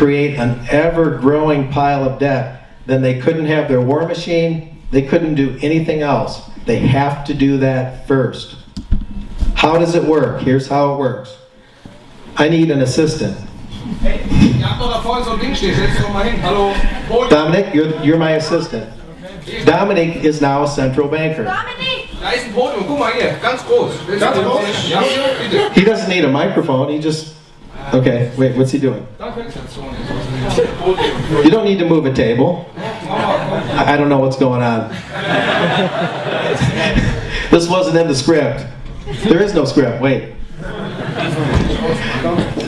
create an ever-growing pile of debt, then they couldn't have their war machine, they couldn't do anything else. They have to do that first. How does it work? Here's how it works. I need an assistant. Dominic, you're my assistant. Dominic is now a central banker. He doesn't need a microphone, he just... Okay, wait, what's he doing? You don't need to move a table. I don't know what's going on. This wasn't in the script. There is no script, wait.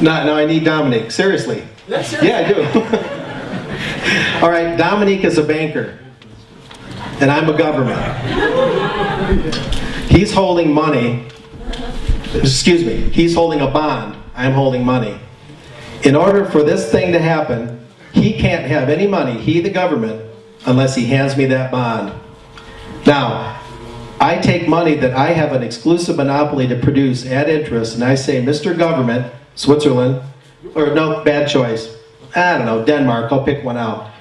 No, I need Dominic, seriously. Yeah, I do. All right, Dominic is a banker, and I'm a government. He's holding money, excuse me, he's holding a bond. I'm holding money. In order for this thing to happen, he can't have any money, he the government, unless he hands me that bond. Now, I take money that I have an exclusive monopoly to produce at interest, and I say, Mr. Government, Switzerland, or no, bad choice, I don't know, Denmark, I'll pick one out.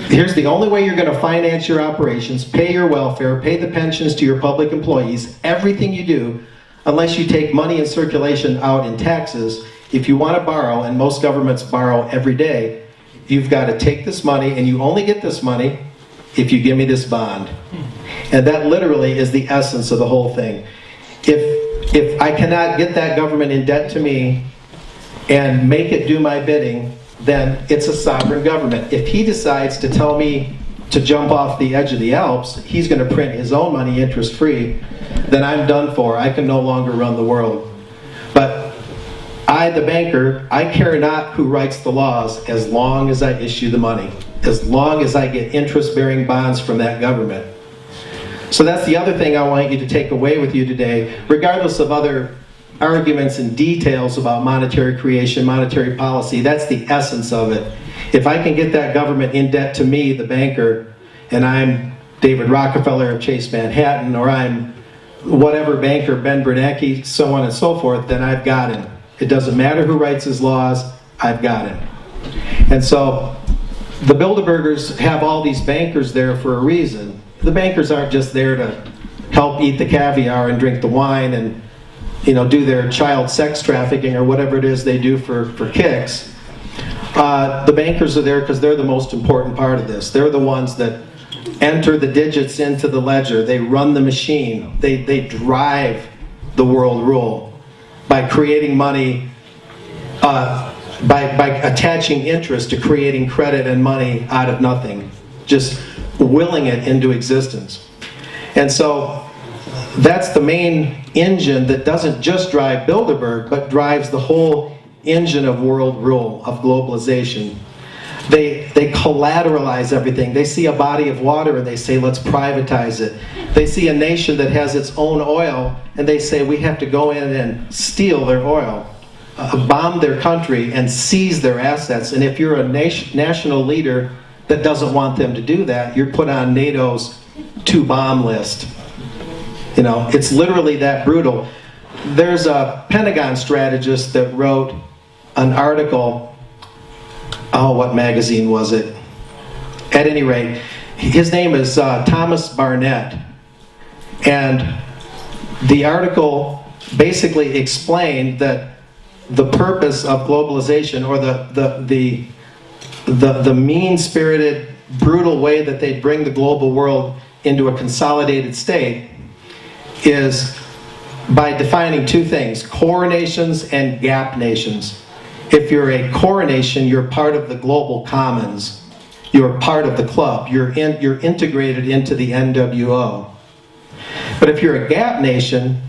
Here's the only way you're going to finance your operations, pay your welfare, pay the pensions to your public employees, everything you do, unless you take money in circulation out in taxes. If you want to borrow, and most governments borrow every day, you've got to take this money, and you only get this money if you give me this bond. And that literally is the essence of the whole thing. If I cannot get that government in debt to me and make it do my bidding, then it's a sovereign government. If he decides to tell me to jump off the edge of the Alps, he's going to print his own money interest-free, then I'm done for. I can no longer run the world. But I, the banker, I care not who writes the laws as long as I issue the money, as long as I get interest-bearing bonds from that government. So that's the other thing I want you to take away with you today, regardless of other arguments and details about monetary creation, monetary policy. That's the essence of it. If I can get that government in debt to me, the banker, and I'm David Rockefeller of Chase Manhattan, or I'm whatever banker, Ben Bernanke, so on and so forth, then I've got him. It doesn't matter who writes his laws, I've got him. And so the Bilderbergers have all these bankers there for a reason. The bankers aren't just there to help eat the caviar and drink the wine and do their child sex trafficking or whatever it is they do for kicks. The bankers are there because they're the most important part of this. They're the ones that enter the digits into the ledger. They run the machine. They drive the world rule by creating money, by attaching interest to creating credit and money out of nothing, just willing it into existence. And so that's the main engine that doesn't just drive Bilderberg, but drives the whole engine of world rule, of globalization. They collateralize everything. They see a body of water and they say, let's privatize it. They see a nation that has its own oil and they say, we have to go in and steal their oil, bomb their country and seize their assets. And if you're a national leader that doesn't want them to do that, you're put on NATO's to-bomb list. It's literally that brutal. There's a Pentagon strategist that wrote an article, what magazine was it? At any rate, his name is Thomas Barnett. And the article basically explained that the purpose of globalization, or the mean-spirited, brutal way that they bring the global world into a consolidated state, is by defining two things: core nations and gap nations. If you're a core nation, you're part of the global commons. You're part of the club. You're integrated into the NWO. But if you're a gap nation,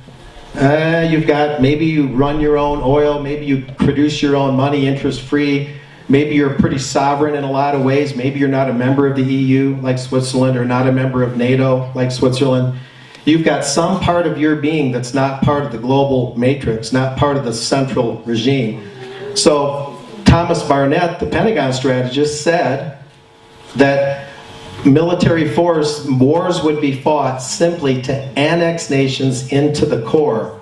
maybe you run your own oil, maybe you produce your own money interest-free, maybe you're pretty sovereign in a lot of ways, maybe you're not a member of the EU like Switzerland, or not a member of NATO like Switzerland. You've got some part of your being that's not part of the global matrix, not part of the central regime. So Thomas Barnett, the Pentagon strategist, said that military force wars would be fought simply to annex nations into the core.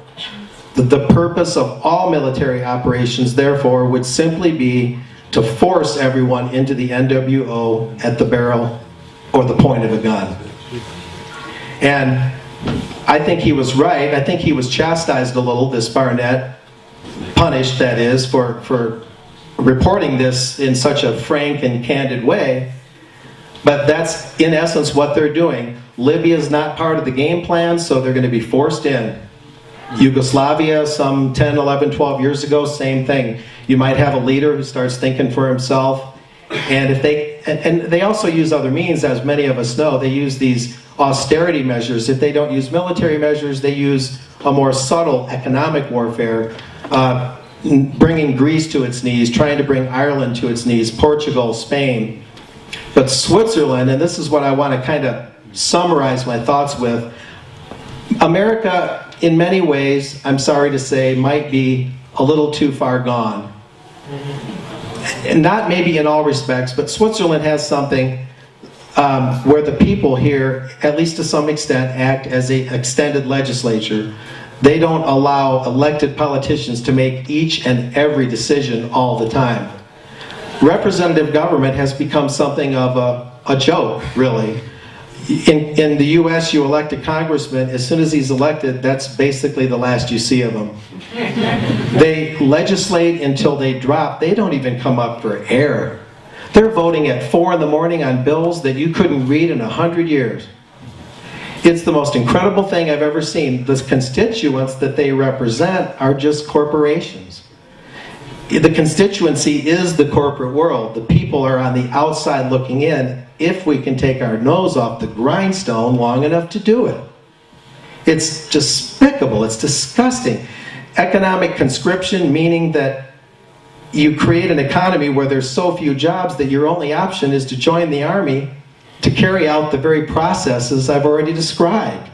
The purpose of all military operations, therefore, would simply be to force everyone into the NWO at the barrel or the point of a gun. And I think he was right. I think he was chastised a little, this Barnett, punished, that is, for reporting this in such a frank and candid way. But that's, in essence, what they're doing. Libya is not part of the game plan, so they're going to be forced in. Yugoslavia, some 10, 11, 12 years ago, same thing. You might have a leader who starts thinking for himself, and if they also use other means, as many of us know. They use these austerity measures. If they don't use military measures, they use a more subtle economic warfare, bringing Greece to its knees, trying to bring Ireland to its knees, Portugal, Spain. But Switzerland, and this is what I want to kind of summarize my thoughts with, America, in many ways, I'm sorry to say, might be a little too far gone. And not maybe in all respects, but Switzerland has something where the people here, at least to some extent, act as an extended legislature. They don't allow elected politicians to make each and every decision all the time. Representative government has become something of a joke, really. In the US, you elect a congressman. As soon as he's elected, that's basically the last you see of him. They legislate until they drop. They don't even come up for air. They're voting at 4 in the morning on bills that you couldn't read in 100 years. It's the most incredible thing I've ever seen. The constituents that they represent are just corporations. The constituency is the corporate world. The people are on the outside looking in, if we can take our nose off the grindstone long enough to do it. It's despicable. It's disgusting. Economic conscription, meaning that you create an economy where there's so few jobs that your only option is to join the army to carry out the very processes I've already described.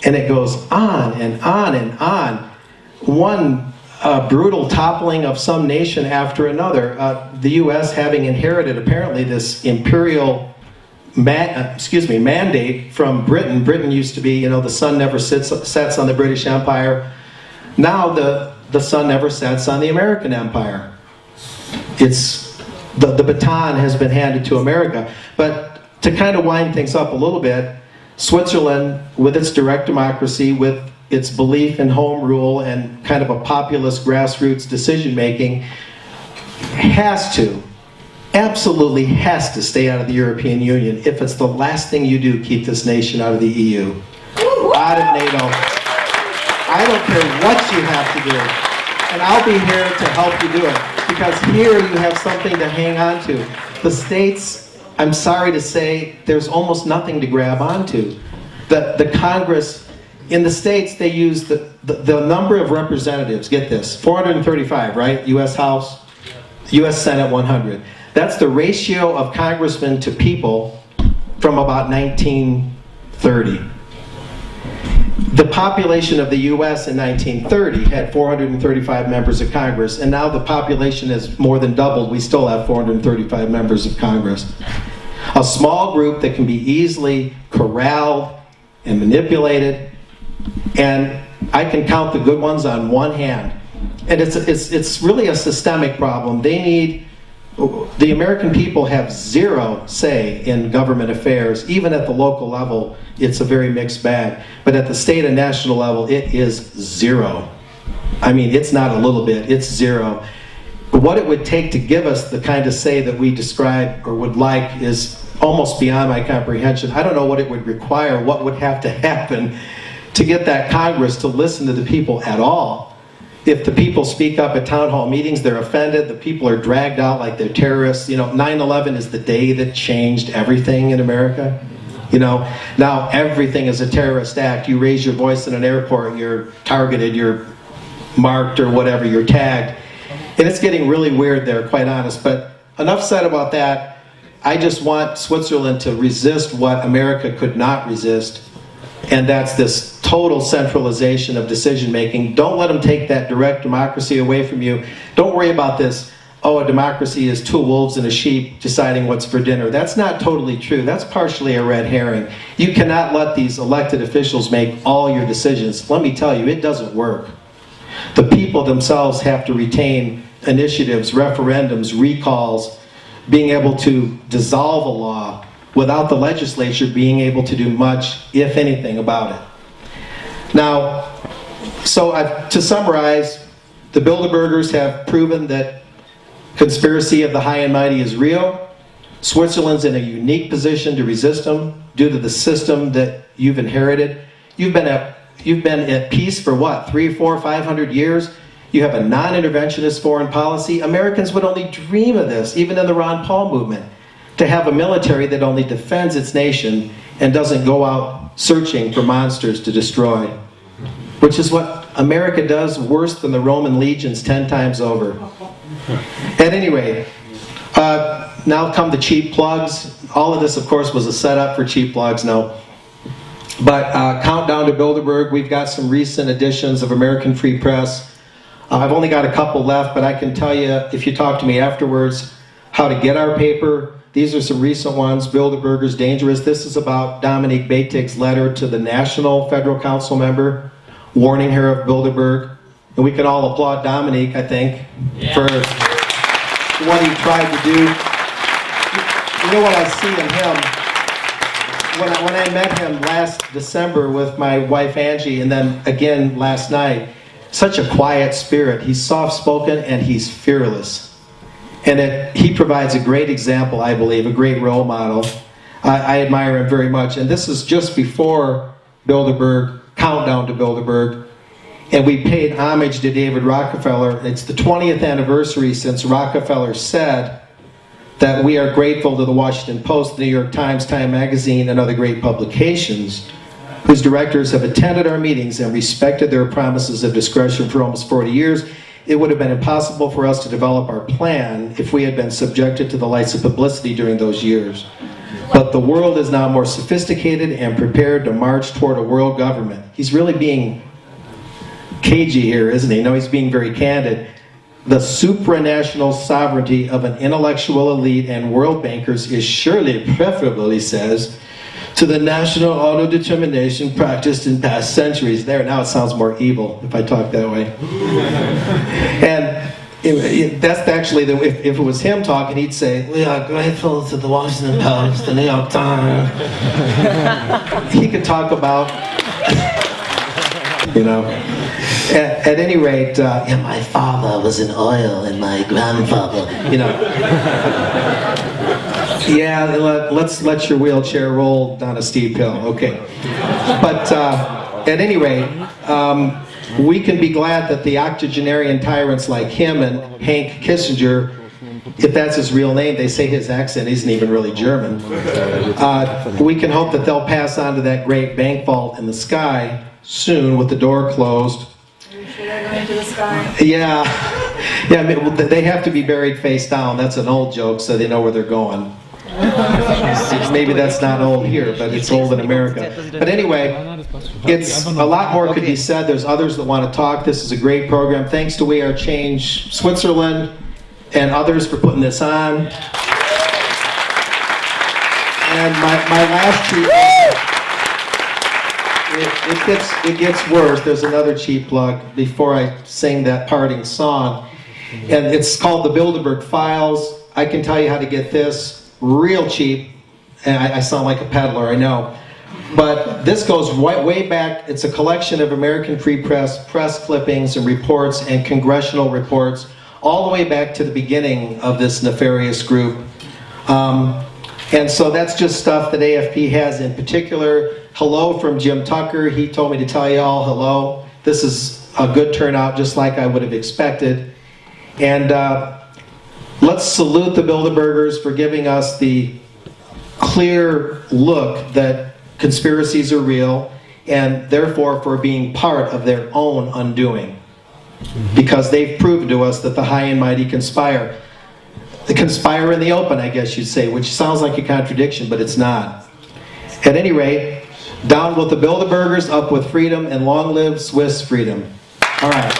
And it goes on and on and on. One brutal toppling of some nation after another. The U.S. having inherited apparently this imperial mandate from Britain. Britain used to be, the sun never sets on the British Empire. Now the sun never sets on the American Empire. It's the baton has been handed to America. But to kind of wind things up a little bit, Switzerland, with its direct democracy, with its belief in home rule and kind of a populist grassroots decision making, absolutely has to stay out of the European Union. If it's the last thing you do, keep this nation out of the EU, out of NATO. I don't care what you have to do, and I'll be here to help you do it, because here you have something to hang on to. The states, I'm sorry to say, there's almost nothing to grab onto. The Congress, in the states, they use the number of representatives, get this, 435, right? U.S. House, U.S. Senate 100. That's the ratio of congressmen to people from about 1930. The population of the U.S. in 1930 had 435 members of Congress, and now the population has more than doubled. We still have 435 members of Congress. A small group that can be easily corralled and manipulated, and I can count the good ones on one hand. And it's really a systemic problem. The American people have zero say in government affairs. Even at the local level, it's a very mixed bag. But at the state and national level, it is zero. I mean, it's not a little bit, it's zero. What it would take to give us the kind of say that we describe or would like is almost beyond my comprehension. I don't know what it would require, what would have to happen to get that Congress to listen to the people at all. If the people speak up at town hall meetings, they're offended, the people are dragged out like they're terrorists. 9/11 is the day that changed everything in America. Now everything is a terrorist act. You raise your voice in an airport, you're targeted, you're marked or whatever, you're tagged. And it's getting really weird there, quite honest. But enough said about that. I just want Switzerland to resist what America could not resist, and that's this total centralization of decision making. Don't let them take that direct democracy away from you. Don't worry about this, a democracy is two wolves and a sheep deciding what's for dinner. That's not totally true. That's partially a red herring. You cannot let these elected officials make all your decisions. Let me tell you, it doesn't work. The people themselves have to retain initiatives, referendums, recalls, being able to dissolve a law without the legislature being able to do much, if anything, about it. Now, to summarize, the Bilderbergers have proven that conspiracy of the high and mighty is real. Switzerland's in a unique position to resist them due to the system that you've inherited. You've been at peace for what, 300, 400, 500 years? You have a non-interventionist foreign policy. Americans would only dream of this, even in the Ron Paul movement, to have a military that only defends its nation and doesn't go out searching for monsters to destroy, which is what America does worse than the Roman legions 10 times over. At any rate, now come the cheap plugs. All of this, of course, was a setup for cheap plugs now. But countdown to Bilderberg, we've got some recent editions of American Free Press. I've only got a couple left, but I can tell you, if you talk to me afterwards, how to get our paper. These are some recent ones. Bilderberger's Dangerous. This is about Dominique Beitig's letter to the National Federal Council member, warning her of Bilderberg. And we can all applaud Dominique, I think, for what he tried to do. You know what I see in him? When I met him last December with my wife Angie, and then again last night, such a quiet spirit. He's soft-spoken and he's fearless. And he provides a great example, I believe, a great role model. I admire him very much. And this is just before Bilderberg, countdown to Bilderberg. And we paid homage to David Rockefeller. It's the 20th anniversary since Rockefeller said that we are grateful to the Washington Post, the New York Times, Time Magazine, and other great publications whose directors have attended our meetings and respected their promises of discretion for almost 40 years. It would have been impossible for us to develop our plan if we had been subjected to the lights of publicity during those years. But the world is now more sophisticated and prepared to march toward a world government. He's really being cagey here, isn't he? No, he's being very candid. The supranational sovereignty of an intellectual elite and world bankers is surely preferable, he says, to the national autodetermination practiced in past centuries. There, now it sounds more evil if I talk that way. And that's actually, if it was him talking, he'd say, we are grateful to the Washington Post, the New York Times. He could talk about, you know. At any rate, yeah, my father was in oil and my grandfather, you know. Yeah, let's let your wheelchair roll down a steep hill, okay. But at any rate, we can be glad that the octogenarian tyrants like him and Hank Kissinger, if that's his real name, they say his accent isn't even really German. We can hope that they'll pass on to that great bank vault in the sky soon with the door closed. Into the sky. Yeah, they have to be buried face down. That's an old joke, so they know where they're going. Maybe that's not old here, but it's old in America. But anyway, it's a lot more could be said. There's others that want to talk. This is a great program. Thanks to We Are Change Switzerland and others for putting this on. And my last cheap it gets worse. There's another cheap plug before I sing that parting song. And it's called the Bilderberg Files. I can tell you how to get this real cheap. And I sound like a peddler, I know. But this goes way back. It's a collection of American Free Press clippings and reports and congressional reports all the way back to the beginning of this nefarious group. And so that's just stuff that AFP has in particular. Hello from Jim Tucker. He told me to tell you all hello. This is a good turnout, just like I would have expected. And let's salute the Bilderbergers for giving us the clear look that conspiracies are real, and therefore for being part of their own undoing. Because they've proven to us that the high and mighty conspire. They conspire in the open, I guess you'd say, which sounds like a contradiction, but it's not. At any rate, down with the Bilderbergers, up with freedom, and long live Swiss freedom. All right.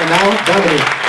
And now, Dominique.